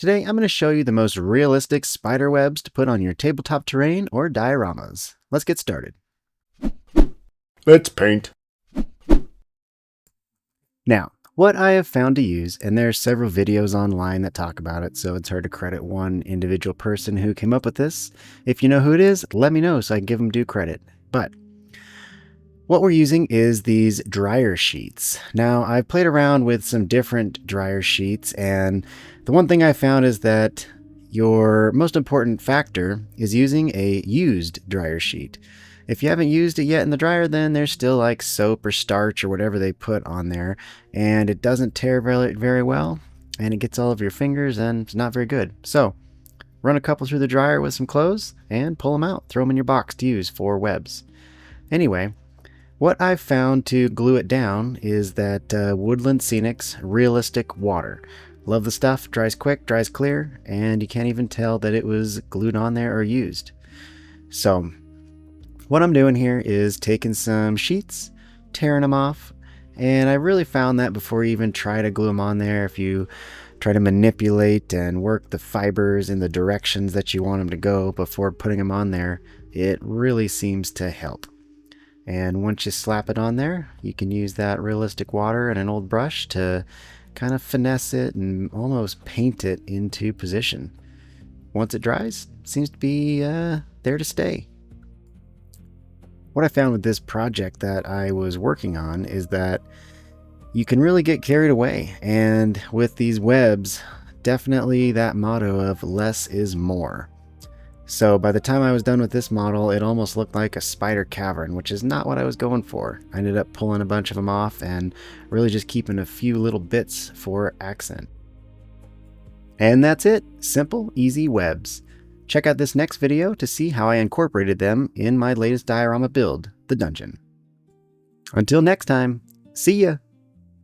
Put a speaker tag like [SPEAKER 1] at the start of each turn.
[SPEAKER 1] Today I'm going to show you the most realistic spider webs to put on your tabletop terrain or dioramas. Let's get started.
[SPEAKER 2] Let's paint.
[SPEAKER 1] Now, what I have found to use, and there are several videos online that talk about it, so it's hard to credit one individual person who came up with this. If you know who it is, let me know so I can give them due credit. But what we're using is these dryer sheets. Now, I've played around with some different dryer sheets, and the one thing I found is that your most important factor is using a used dryer sheet. If you haven't used it yet in the dryer, then there's still like soap or starch or whatever they put on there, and it doesn't tear very well, and it gets all over your fingers, and it's not very good. So, run a couple through the dryer with some clothes, and pull them out. Throw them in your box to use for webs. Anyway, what I've found to glue it down is that Woodland Scenics Realistic Water. Love the stuff, dries quick, dries clear, and you can't even tell that it was glued on there or used. So, what I'm doing here is taking some sheets, tearing them off, and I really found that before you even try to glue them on there, if you try to manipulate and work the fibers in the directions that you want them to go before putting them on there, it really seems to help. And once you slap it on there, you can use that realistic water and an old brush to kind of finesse it and almost paint it into position. Once it dries, it seems to be there to stay. What I found with this project that I was working on is that you can really get carried away, and with these webs, definitely that motto of less is more. So by the time I was done with this model, it almost looked like a spider cavern, which is not what I was going for. I ended up pulling a bunch of them off and really just keeping a few little bits for accent. And that's it. Simple, easy webs. Check out this next video to see how I incorporated them in my latest diorama build, the dungeon. Until next time, see ya!